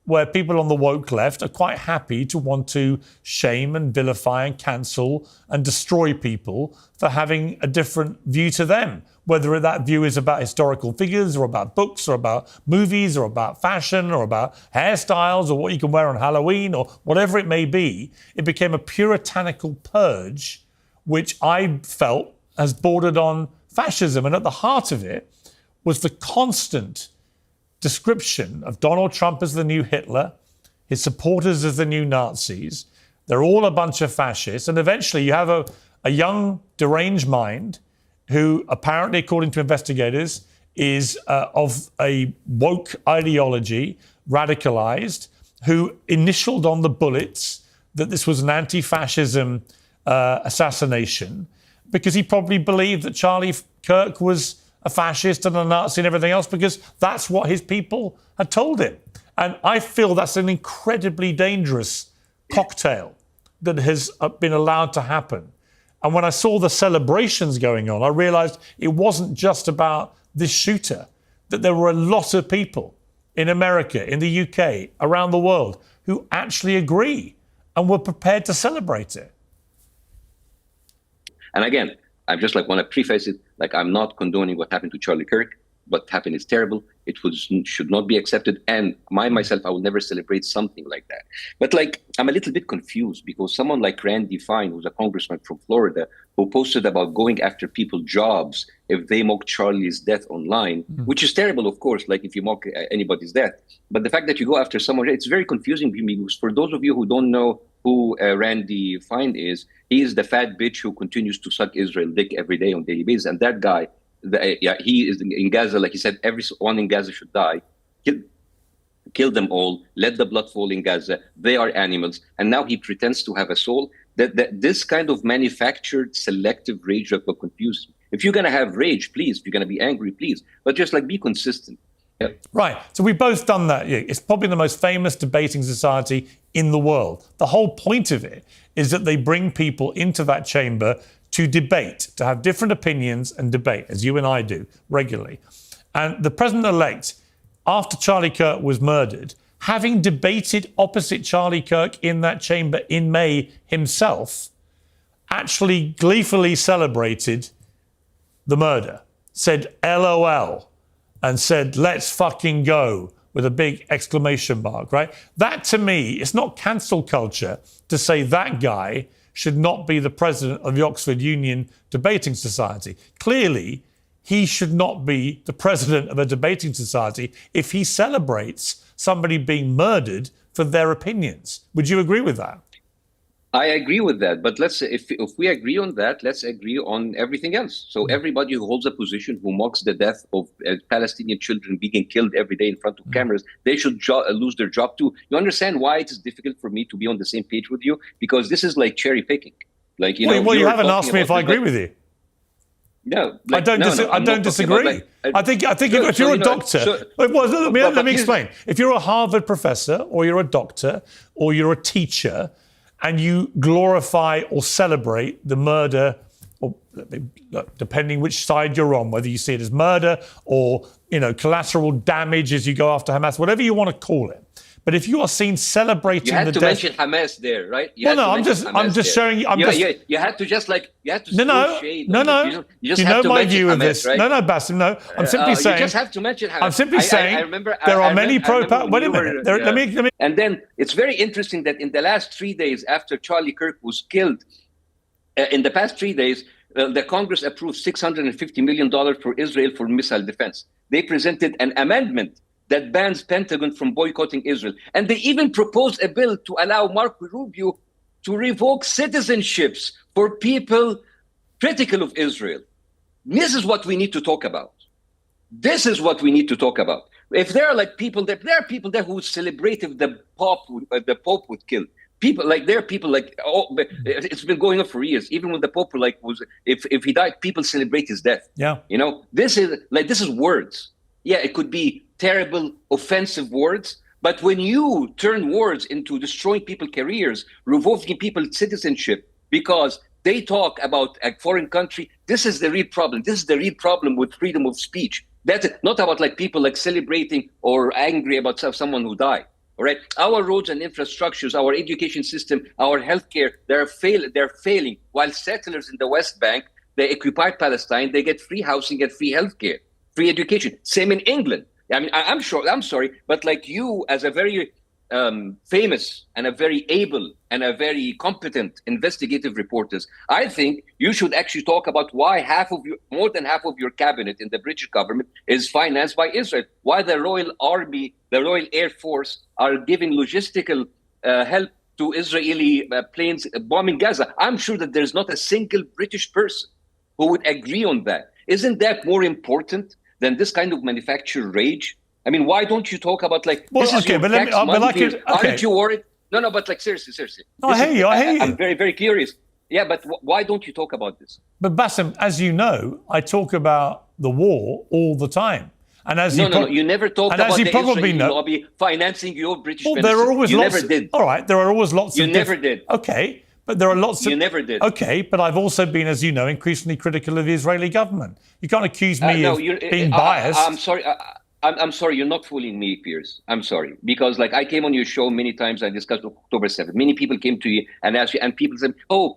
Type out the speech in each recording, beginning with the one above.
where people on the woke left are quite happy to want to shame and vilify and cancel and destroy people for having a different view to them, whether that view is about historical figures or about books or about movies or about fashion or about hairstyles or what you can wear on Halloween or whatever it may be. It became a puritanical purge, which I felt has bordered on fascism. And at the heart of it was the constant description of Donald Trump as the new Hitler, his supporters as the new Nazis. They're all a bunch of fascists. And eventually you have a young, deranged mind who apparently, according to investigators, is of a woke ideology, radicalized, who initialed on the bullets that this was an anti-fascism assassination because he probably believed that Charlie Kirk was a fascist and a Nazi and everything else because that's what his people had told him. And I feel that's an incredibly dangerous cocktail that has been allowed to happen. And when I saw the celebrations going on, I realized it wasn't just about this shooter, that there were a lot of people in America, in the UK, around the world, who actually agree and were prepared to celebrate it. And again, I just want to preface it, I'm not condoning what happened to Charlie Kirk. What happened is terrible. It should not be accepted. And myself, I will never celebrate something like that. But I'm a little bit confused because someone like Randy Fine, who's a congressman from Florida, who posted about going after people's jobs if they mock Charlie's death online, which is terrible, of course, if you mock anybody's death. But the fact that you go after someone, it's very confusing because for those of you who don't know who Randy Fine is, he is the fat bitch who continues to suck Israel dick every day on a daily basis. And that guy, he is in Gaza, like he said, everyone in Gaza should die. Kill them all, let the blood fall in Gaza. They are animals. And now he pretends to have a soul. That this kind of manufactured selective rage that will confuse you. If you're going to have rage, please. If you're going to be angry, please. But just be consistent. Yeah. Right. So we've both done that. It's probably the most famous debating society in the world. The whole point of it is that they bring people into that chamber to debate, to have different opinions and debate, as you and I do regularly. And the president-elect, after Charlie Kirk was murdered, having debated opposite Charlie Kirk in that chamber in May himself, actually gleefully celebrated the murder, said LOL, and said, let's fucking go, with a big exclamation mark, right? That, to me, it's not cancel culture to say that guy should not be the president of the Oxford Union Debating Society. Clearly, he should not be the president of a debating society if he celebrates somebody being murdered for their opinions. Would you agree with that? I agree with that, but let's say if we agree on that, let's agree on everything else. So everybody who holds a position who mocks the death of Palestinian children being killed every day in front of cameras, they should lose their job too. You understand why it is difficult for me to be on the same page with you? Because this is like cherry picking. Well, you haven't asked me if I agree with you. No, I don't disagree. I think if you're a doctor, let me explain. If you're a Harvard professor or you're a doctor or you're a teacher and you glorify or celebrate the murder, or depending which side you're on, whether you see it as murder or collateral damage as you go after Hamas, whatever you want to call it. But if you are seen celebrating the death... You had to mention Hamas there, right? I'm just showing you... You had to just shade. No. You know my view of this. Right? No, Bassem, no. I'm simply saying... You just have to mention Hamas. I'm simply saying there are many pro... Wait a minute. Let me... And then it's very interesting that in the last 3 days after Charlie Kirk was killed, in the past 3 days, the Congress approved $650 million for Israel for missile defense. They presented an amendment that bans Pentagon from boycotting Israel. And they even proposed a bill to allow Marco Rubio to revoke citizenships for people critical of Israel. This is what we need to talk about. This is what we need to talk about. If there are people there are people there who would celebrate if the Pope would kill. There are people it's been going on for years. Even when the Pope if he died, people celebrate his death. Yeah. This is words. Yeah, it could be terrible, offensive words, but when you turn words into destroying people's careers, revoking people's citizenship because they talk about a foreign country, this is the real problem. This is the real problem with freedom of speech. That's not about people celebrating or angry about someone who died. All right, our roads and infrastructures, our education system, our healthcare, they're failing. While settlers in the West Bank, they occupied Palestine, they get free housing and free healthcare, free education. Same in England. I mean, I'm sorry, but like you, as a very famous and a very able and a very competent investigative reporters, I think you should actually talk about why more than half of your cabinet in the British government is financed by Israel. Why the Royal Army, the Royal Air Force are giving logistical help to Israeli planes bombing Gaza. I'm sure that there's not a single British person who would agree on that. Isn't that more important than this kind of manufactured rage? I mean, why don't you talk about like, well, this is okay, your but let me, tax money, but Piers. Aren't you worried? No, but like seriously. No, I hear you. I'm very, very curious. Yeah, but why don't you talk about this? But Bassem, as you know, I talk about the war all the time. And as no, you never talked about the Israeli lobby financing your British minister. There are always you lots. Never did. All right, there are always lots. You never did. Okay. But there are lots of... You never did. Okay, but I've also been, as you know, increasingly critical of the Israeli government. You can't accuse me of being biased. I'm sorry. I'm sorry. You're not fooling me, Piers. I'm sorry. Because like I came on your show many times. I discussed October 7th. Many people came to you and asked you, and people said, oh,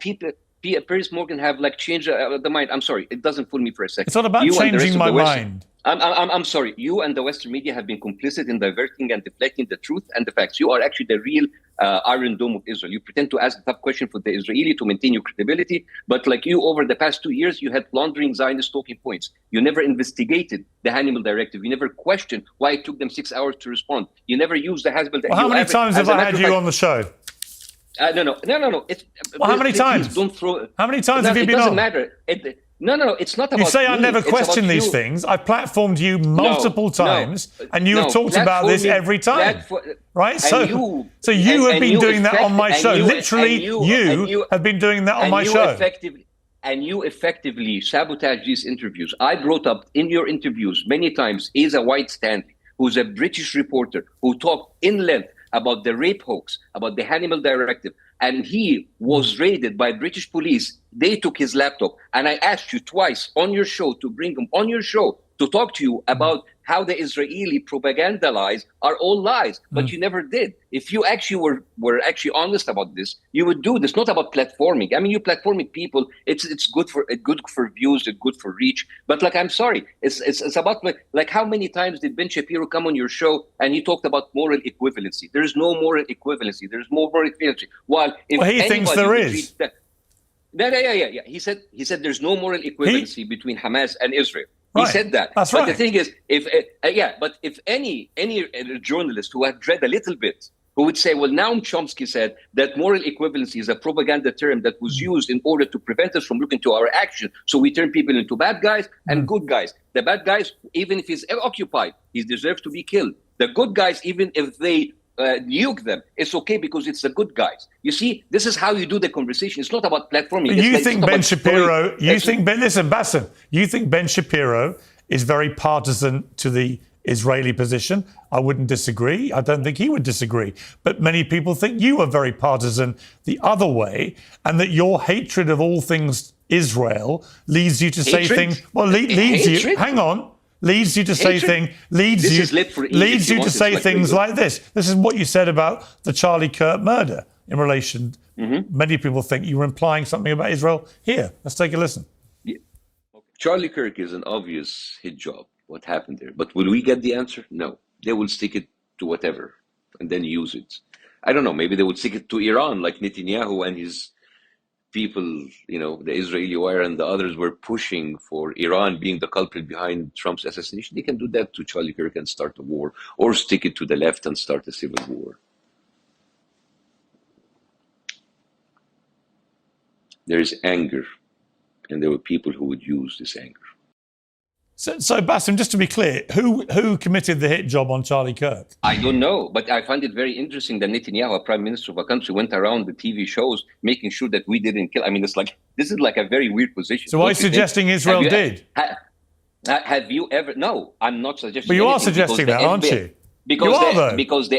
Piers Morgan have like changed the mind. I'm sorry. It doesn't fool me for a second. It's not about changing my mind. I'm sorry. You and the Western media have been complicit in diverting and deflecting the truth and the facts. You are actually the real Iron Dome of Israel. You pretend to ask a tough question for the Israeli to maintain your credibility, but like you, over the past 2 years, you had plundering Zionist talking points. You never investigated the Hannibal Directive. You never questioned why it took them 6 hours to respond. You never used the Hannibal Directive. Well, how many times have I had you on the show? No. Well, how many times? Don't throw. How many times have you been on? It doesn't matter. No. It's not about. You say I never it's question these things. I've platformed you multiple times, and you have talked about this every time, right? So you have been doing that on my show. Literally, you have been doing that on my show. And you effectively sabotage these interviews. I brought up in your interviews many times Asa White Stanley, who's a British reporter who talked in length about the rape hoax, about the Hannibal Directive, and he was raided by British police. They took his laptop, and I asked you twice on your show to bring him on your show to talk to you about how the Israeli propaganda lies are all lies, but you never did. If you actually were actually honest about this, you would do this. Not about platforming. I mean, you platforming people. It's good for views, it's good for reach. But like, I'm sorry, it's about like how many times did Ben Shapiro come on your show and he talked about moral equivalency? There is no moral equivalency. There is more moral equivalency. While if he thinks there is. Yeah. He said there's no moral equivalency between Hamas and Israel. He said that. That's but right. the thing is, if any journalist who had read a little bit, who would say, well, Noam Chomsky said that moral equivalency is a propaganda term that was used in order to prevent us from looking to our action. So we turn people into bad guys and good guys. The bad guys, even if he's occupied, he deserves to be killed. The good guys, even if they nuke them, it's okay because it's the good guys. You see, this is how you do the conversation. It's not about platforming. You think Ben Shapiro, listen, Bassem, you think Ben Shapiro is very partisan to the Israeli position? I wouldn't disagree. I don't think he would disagree. But many people think you are very partisan the other way, and that your hatred of all things Israel leads you to say things. Well, leads you. Hang on. Leads you to say things. Leads you to say things like this. This is what you said about the Charlie Kirk murder in relation. Many people think you were implying something about Israel. Here, let's take a listen. Yeah. Charlie Kirk is an obvious hit job. What happened there? But will we get the answer? No. They will stick it to whatever and then use it. I don't know. Maybe they would stick it to Iran, like Netanyahu and his people, the Israeli wire and the others were pushing for Iran being the culprit behind Trump's assassination. They can do that to Charlie Kirk and start a war, or stick it to the left and start a civil war. There is anger, and there were people who would use this anger. So Bassem, just to be clear, who committed the hit job on Charlie Kirk? I don't know, but I find it very interesting that Netanyahu, a prime minister of a country, went around the TV shows making sure that we didn't kill. I mean, this is like a very weird position. So are you suggesting Israel did? Have you ever? No, I'm not suggesting. But you are suggesting that, aren't you? Because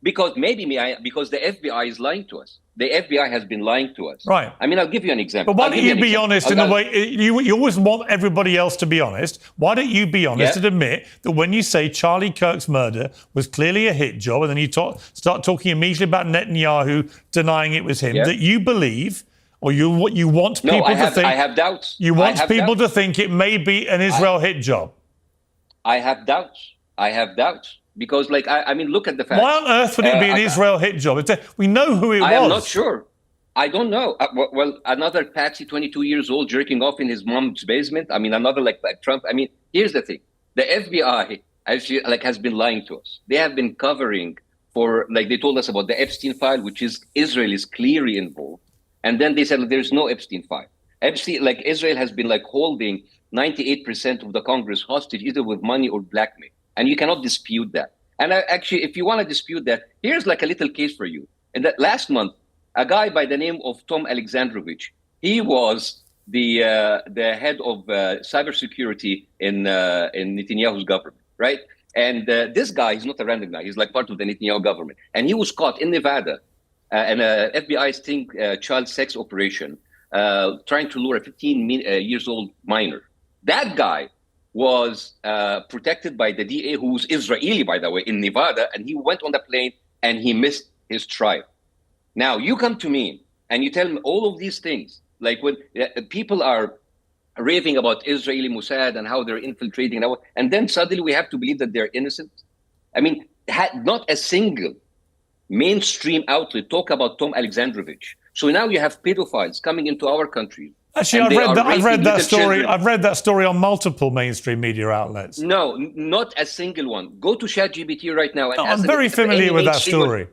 because because the FBI is lying to us. The FBI has been lying to us. Right. I mean, I'll give you an example. But why don't you be honest in the way you always want everybody else to be honest? Why don't you be honest and admit that when you say Charlie Kirk's murder was clearly a hit job, and then you start talking immediately about Netanyahu denying it was him, that you believe, or you want people to think? I have doubts. You want people to think it may be an Israel hit job. I have doubts. Because, like, I mean, look at the facts. Why on earth would it be an Israel hit job? We know who it was. I am not sure. I don't know. Well, another patsy, 22 years old, jerking off in his mom's basement. I mean, another like Trump. I mean, here's the thing. The FBI actually has been lying to us. They have been covering for, like, they told us about the Epstein file, which is Israel is clearly involved. And then they said there's no Epstein file. Israel has been holding 98% of the Congress hostage, either with money or blackmail. And you cannot dispute that. And actually, if you want to dispute that, here's a little case for you. And that last month, a guy by the name of Tom Alexandrovich, he was the head of cybersecurity in Netanyahu's government, right? And this guy, he's not a random guy. He's part of the Netanyahu government. And he was caught in Nevada in a FBI sting child sex operation, trying to lure a 15 years old minor. That guy was protected by the DA, who's Israeli, by the way, in Nevada, and he went on the plane and he missed his trial. Now, you come to me and you tell me all of these things, like when people are raving about Israeli Mossad and how they're infiltrating, and then suddenly we have to believe that they're innocent. I mean, not a single mainstream outlet talk about Tom Alexandrovich. So now you have pedophiles coming into our country. Actually, I've read that story. Children. I've read that story on multiple mainstream media outlets. No, not a single one. Go to ChatGPT right now. And I'm very familiar with that story.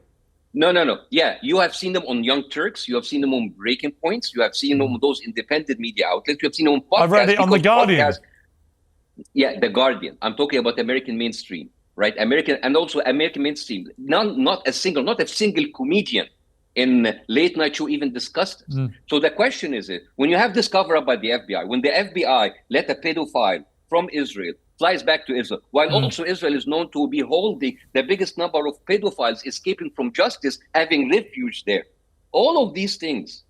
No. Yeah, you have seen them on Young Turks. You have seen them on Breaking Points. You have seen them on those independent media outlets. You have seen them on podcasts. I've read it on The Guardian. Yeah, The Guardian. I'm talking about American mainstream, right? American mainstream. Not a single comedian in late night show even discussed it. So the question is, when you have this cover up by the FBI, when the FBI let a pedophile from Israel flies back to Israel, while also Israel is known to be holding the biggest number of pedophiles escaping from justice, having refuge there. All of these things,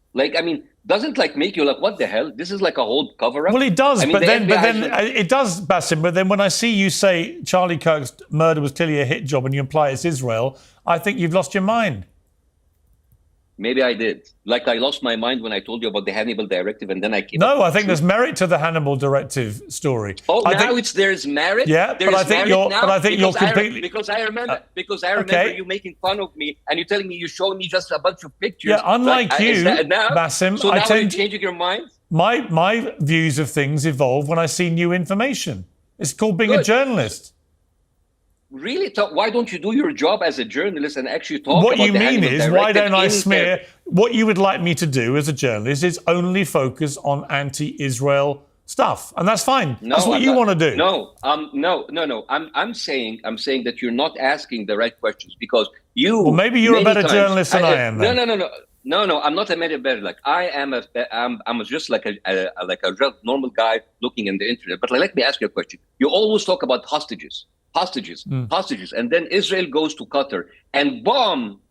doesn't make you what the hell? This is a whole cover up. Well, it does, but then it does, Bassem. But then when I see you say Charlie Kirk's murder was clearly a hit job and you imply it's Israel, I think you've lost your mind. Maybe I did. I lost my mind when I told you about the Hannibal Directive, and then I came. No, I think there's merit to the Hannibal Directive story. Oh, there's merit. Yeah, but I think you're completely. Because I remember you making fun of me, and you telling me you showed me just a bunch of pictures. Yeah, unlike you, Bassem. So now you're changing your mind. My views of things evolve when I see new information. It's called being a journalist. Really? Why don't you do your job as a journalist and actually talk what about you mean is, why don't I smear? What you would like me to do as a journalist is only focus on anti-Israel stuff, and that's fine. That's what you want to do. No. I'm saying that you're not asking the right questions because you. Well, maybe you're a better journalist than I am. No. I'm not a better. I'm just a real normal guy looking in the internet. But let me ask you a question. You always talk about hostages, and then Israel goes to Qatar and bomb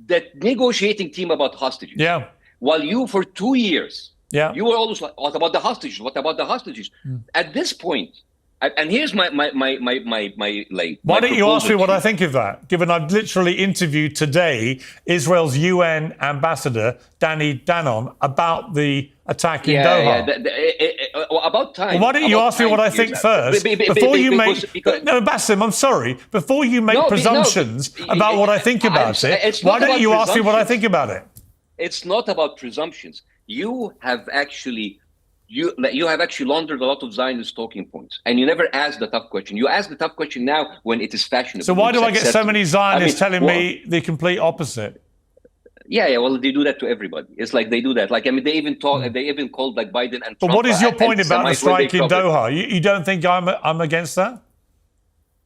the negotiating team about hostages. Yeah. While you, for 2 years, you were always what about the hostages? What about the hostages? At this point, and here's my Why don't you ask me what I think of that? Given I've literally interviewed today Israel's UN ambassador Danny Danon about the attack in Doha. About time. Well, why don't you ask me what I think first before you make? No, Bassem, I'm sorry. Before you make presumptions about what I think about it, why don't you ask me what I think about it? It's not about presumptions. You have actually laundered a lot of Zionist talking points, and you never asked the tough question. You ask the tough question now when it is fashionable. So why do I get so many Zionists telling me the complete opposite? Yeah. Well, they do that to everybody. It's they do that. They even talk. They even called Biden and Trump. But what is your point about the strike in Doha? You don't think I'm against that?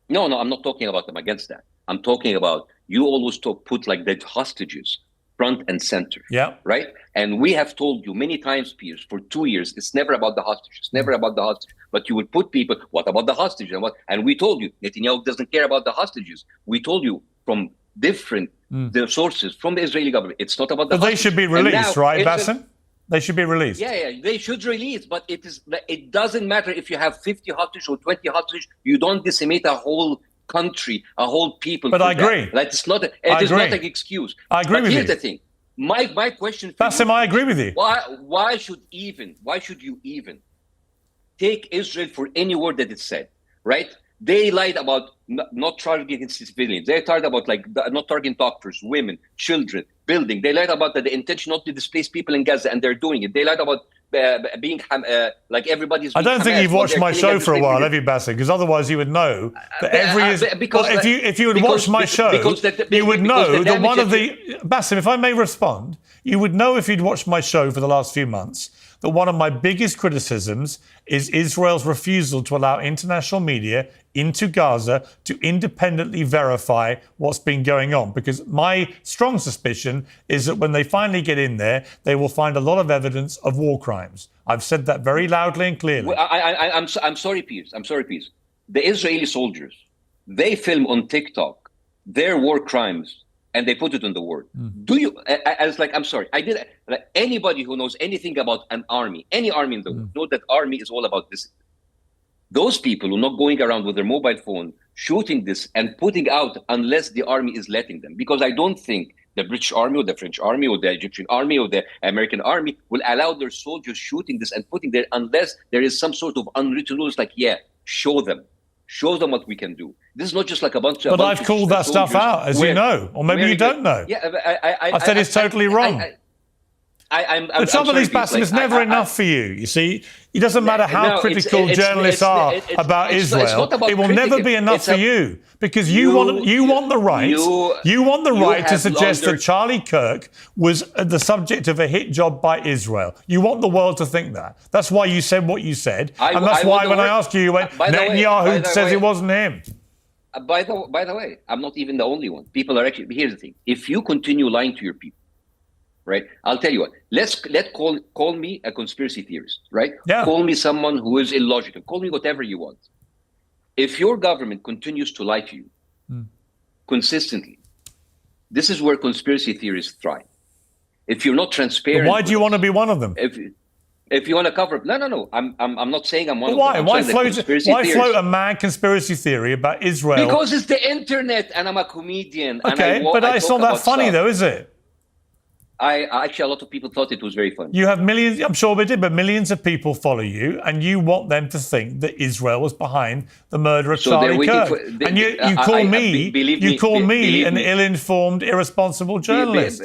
No, I'm not talking about them against that. I'm talking about you always put the hostages front and center. Yeah. Right? And we have told you many times, Piers, for 2 years, it's never about the hostages. It's never about the hostages. But you would put people, what about the hostages? And we told you, Netanyahu doesn't care about the hostages. We told you from different the sources from the Israeli government. It's not about the But they should be released, right, Bassem? They should be released. Yeah, they should release. But it doesn't matter if you have 50 hostages or 20 hostages. You don't decimate a whole country, a whole people. But I agree. Like, it's not. It is not an excuse. I agree with you. Here's the thing. My question for Bassem, I agree with you. Why should you even take Israel for any word that it said, right? They lied about not targeting civilians. They lied about not targeting doctors, women, children, building. They lied about the intention not to displace people in Gaza, and they're doing it. They lied about being like everybody's. I don't think you've watched my show for a while, have you, Bassem? Because otherwise you would know that if you would watch my show, you would know that one of the Bassem, if I may respond, you would know if you'd watched my show for the last few months that one of my biggest criticisms is Israel's refusal to allow international media into Gaza to independently verify what's been going on. Because my strong suspicion is that when they finally get in there, they will find a lot of evidence of war crimes. I've said that very loudly and clearly. Well, I'm sorry, Piers. The Israeli soldiers, they film on TikTok their war crimes and they put it on the word. Do you? I'm sorry. Anybody who knows anything about an army, any army in the world, know that army is all about this. Those people who are not going around with their mobile phone shooting this and putting out unless the army is letting them, because I don't think the British army or the French army or the Egyptian army or the American army will allow their soldiers shooting this and putting there unless there is some sort of unwritten rules. Show them what we can do. This is not just like a bunch of. But I've called that stuff out, as you know, or maybe you don't know. Yeah, I said it's totally wrong. The trouble is, Bassem, it's never enough for you. You see, it doesn't matter how critical journalists are about Israel. It will never be enough for you because you want the right. You want the right to suggest that Charlie Kirk was the subject of a hit job by Israel. You want the world to think that. That's why you said what you said, and that's why when I asked you, you went, Netanyahu says it wasn't him. By the way, I'm not even the only one. People are actually. Here's the thing: if you continue lying to your people. Right, I'll tell you what. Let's call me a conspiracy theorist. Right, Call me someone who is illogical. Call me whatever you want. If your government continues to lie to you consistently, this is where conspiracy theorists thrive. If you're not transparent, but why do you want to be one of them? If you want to cover, no. I'm not saying I'm one of them. Why float a mad conspiracy theory about Israel? Because it's the internet, and I'm a comedian. Okay, but it's not that funny, though, is it? Actually, a lot of people thought it was very funny. You have millions, I'm sure they did, but millions of people follow you, and you want them to think that Israel was behind the murder of Charlie Kirk. And you call me an ill-informed, irresponsible journalist.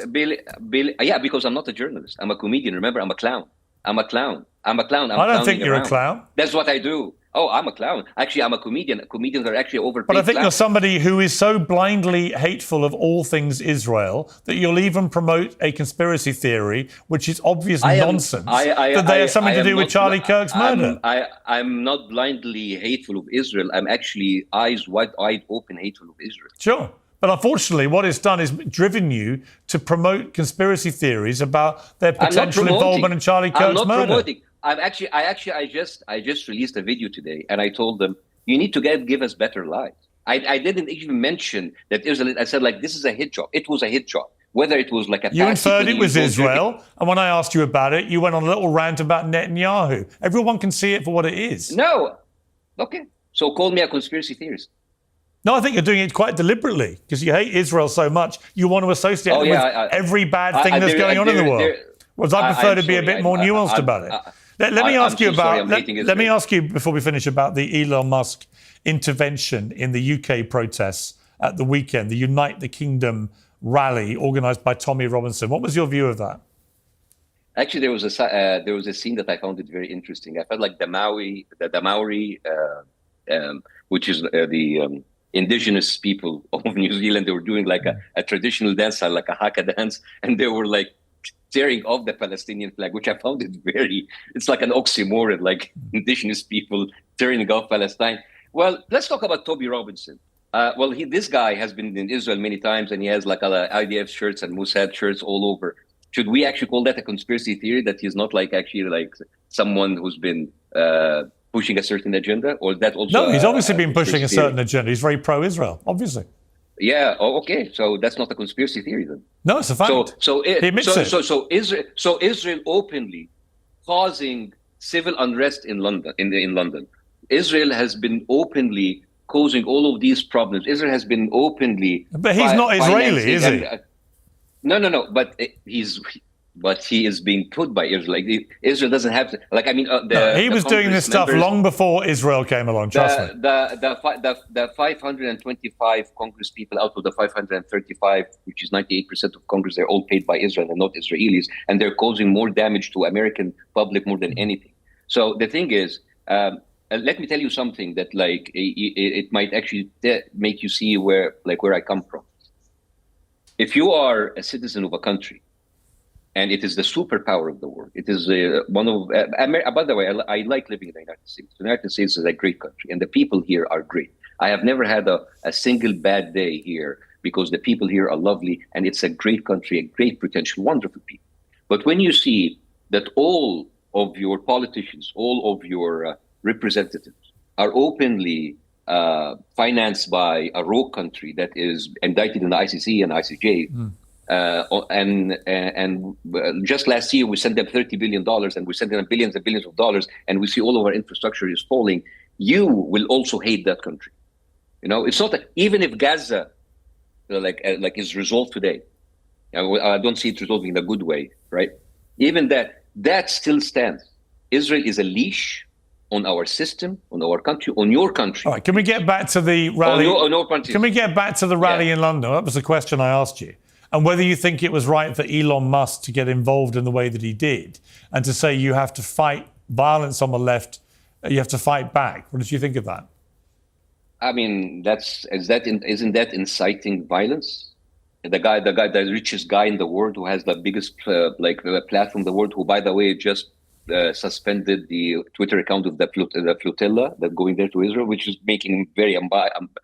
Yeah, because I'm not a journalist. I'm a comedian. Remember, I'm a clown. I don't think you're a clown. That's what I do. Oh, I'm a clown. Actually, I'm a comedian. Comedians are actually overpaid. But I think you're somebody who is so blindly hateful of all things Israel that you'll even promote a conspiracy theory, which is obvious nonsense, that they have something to do with Charlie Kirk's murder. I'm not blindly hateful of Israel. I'm actually eyes wide open hateful of Israel. Sure. But unfortunately, what it's done is driven you to promote conspiracy theories about their potential involvement in Charlie Kirk's murder. Promoting. I just released a video today, and I told them you need to give us better lives. I didn't even mention that Israel. I said this is a hit job. It was a hit job. Whether it was like a you inferred it was Israel, and when I asked you about it, you went on a little rant about Netanyahu. Everyone can see it for what it is. No, okay. So call me a conspiracy theorist. No, I think you're doing it quite deliberately because you hate Israel so much. You want to associate it with every bad thing that's going on in the world. Whereas I prefer to be a bit more nuanced about it. Let me ask you before we finish about the Elon Musk intervention in the UK protests at the weekend, the Unite the Kingdom rally organised by Tommy Robinson. What was your view of that? Actually, there was a scene that I found it very interesting. I felt like the Maori, which is the indigenous people of New Zealand, they were doing like a traditional dance, like a haka dance, and they were like tearing off the Palestinian flag, which I found it's like an oxymoron, like indigenous people tearing off Palestine. Well, let's talk about Toby Robinson. This guy has been in Israel many times, and he has like IDF shirts and Mossad shirts all over. Should we actually call that a conspiracy theory, that he's not actually someone who's been pushing a certain agenda, or that also? No, he's obviously been pushing a certain agenda. He's very pro-Israel, obviously. Yeah. Oh, okay. So that's not a conspiracy theory then. No, it's a fact. He admits it. So Israel openly causing civil unrest in London. In London, Israel has been openly causing all of these problems. Israel has been openly. But he's not Israeli, is he? No. But he is being put by Israel. Like Israel doesn't have to. Like I mean, he was doing this stuff long before Israel came along. Trust me. The 525 Congress people out of the 535, which is 98% of Congress, they're all paid by Israel and not Israelis, and they're causing more damage to American public more than anything. So the thing is, let me tell you something that like it might actually make you see where I come from. If you are a citizen of a country, and it is the superpower of the world. It is one of. By the way, I like living in the United States. The United States is a great country, and the people here are great. I have never had a single bad day here because the people here are lovely, and it's a great country, a great potential, wonderful people. But when you see that all of your politicians, all of your representatives are openly financed by a rogue country that is indicted in the ICC and ICJ. And just last year we sent them $30 billion, and we sent them billions and billions of dollars, and we see all of our infrastructure is falling. You will also hate that country. You know, it's not that even if Gaza like is resolved today, I don't see it resolving in a good way, right? Even that still stands. Israel is a leash on our system, on our country, on your country. All right, can we get back to the rally? On your country. Can we get back to the rally in London? That was the question I asked you. And whether you think it was right for Elon Musk to get involved in the way that he did, and to say you have to fight violence on the left, you have to fight back. What did you think of that? I mean, isn't that inciting violence? The richest guy in the world, who has the biggest platform in the world, who, by the way, just suspended the Twitter account of the flotilla that going there to Israel, which is making him very